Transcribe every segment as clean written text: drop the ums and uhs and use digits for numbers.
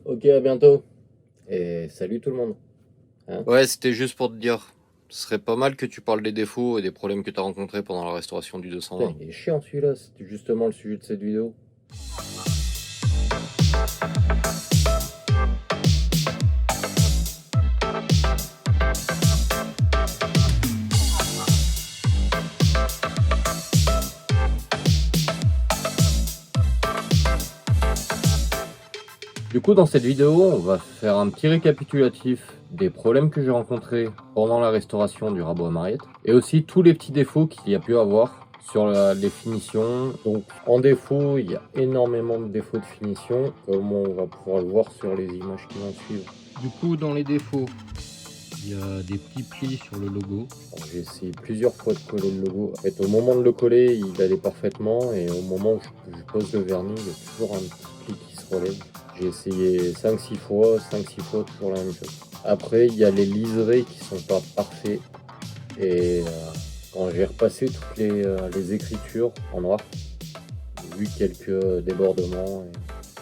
Ok, à bientôt. Et salut tout le monde. Hein. Ouais, c'était juste pour te dire, ce serait pas mal que tu parles des défauts et des problèmes que tu as rencontrés pendant la restauration du Putain, 220. il est chiant celui-là, c'était justement le sujet de cette vidéo. Du coup, dans cette vidéo, on va faire un petit récapitulatif des problèmes que j'ai rencontrés pendant la restauration du rabot à Mariette et aussi tous les petits défauts qu'il y a pu avoir sur les finitions. Donc, en défaut, il y a énormément de défauts de finition, comme on va pouvoir le voir sur les images qui vont suivre. Du coup, dans les défauts, il y a des petits plis sur le logo. J'ai essayé plusieurs fois de coller le logo. En fait, au moment de le coller, il allait parfaitement et au moment où je pose le vernis, il y a toujours un petit pli qui se relève. J'ai essayé 5-6 fois, toujours la même chose. Après, il y a les liserés qui sont pas parfaits et quand j'ai repassé toutes les écritures en noir, j'ai vu quelques débordements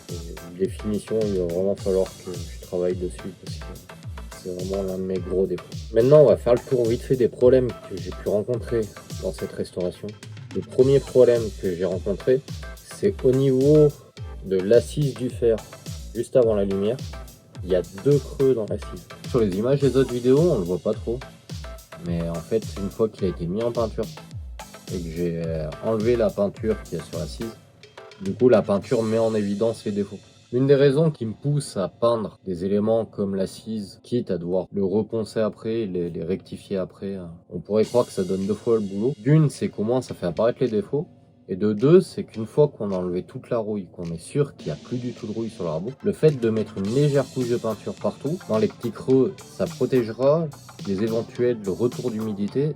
et les finitions, il va vraiment falloir que je travaille dessus parce que c'est vraiment l'un de mes gros défauts. Maintenant, on va faire le tour vite fait des problèmes que j'ai pu rencontrer dans cette restauration. Le premier problème que j'ai rencontré, c'est au niveau de l'assise du fer, juste avant la lumière. Il y a 2 creux dans l'assise. Sur les images des autres vidéos, on le voit pas trop. Mais en fait, une fois qu'il a été mis en peinture et que j'ai enlevé la peinture qu'il y a sur l'assise, du coup, la peinture met en évidence les défauts. Une des raisons qui me pousse à peindre des éléments comme l'assise, quitte à devoir le reponcer après, les rectifier après, on pourrait croire que ça donne 2 fois le boulot. D'une, c'est qu'au moins ça fait apparaître les défauts. Et de deux, c'est qu'une fois qu'on a enlevé toute la rouille, qu'on est sûr qu'il n'y a plus du tout de rouille sur le rabot, le fait de mettre une légère couche de peinture partout, dans les petits creux, ça protégera les éventuels retours d'humidité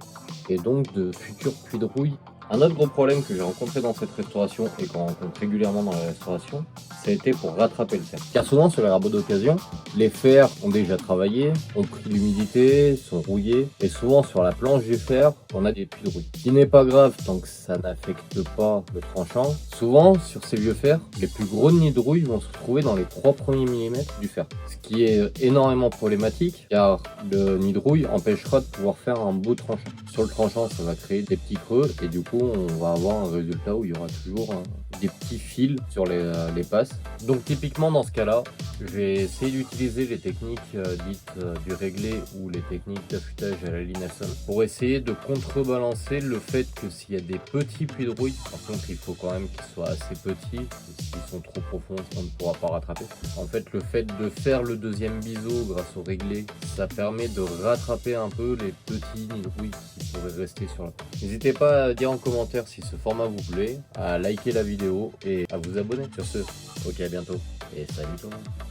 et donc de futurs puits de rouille. Un autre gros problème que j'ai rencontré dans cette restauration et qu'on rencontre régulièrement dans la restauration, ça a été pour rattraper le fer. Car souvent sur les rabots d'occasion, les fers ont déjà travaillé, ont pris l'humidité, sont rouillés, et souvent sur la planche du fer, on a des puits de rouille. Ce qui n'est pas grave tant que ça n'affecte pas le tranchant. Souvent sur ces vieux fers, les plus gros nids de rouille vont se trouver dans les 3 premiers millimètres du fer. Ce qui est énormément problématique car le nid de rouille empêchera de pouvoir faire un beau tranchant. Sur le tranchant, ça va créer des petits creux et du coup on va avoir un résultat où il y aura toujours des petits fils sur les passes. Donc typiquement dans ce cas-là, je vais essayer d'utiliser les techniques dites du réglé ou les techniques d'affûtage à la Linasol pour essayer de contrebalancer le fait que s'il y a des petits puits de rouille, par contre il faut quand même qu'ils soient assez petits, s'ils sont trop profonds on ne pourra pas rattraper. En fait le fait de faire le deuxième biseau grâce au réglé, ça permet de rattraper un peu les petits nids de rouille qui pourraient rester sur la peau. N'hésitez pas à dire en commentaire si ce format vous plaît, à liker la vidéo et à vous abonner. Sur ce, ok, à bientôt et salut tout le monde.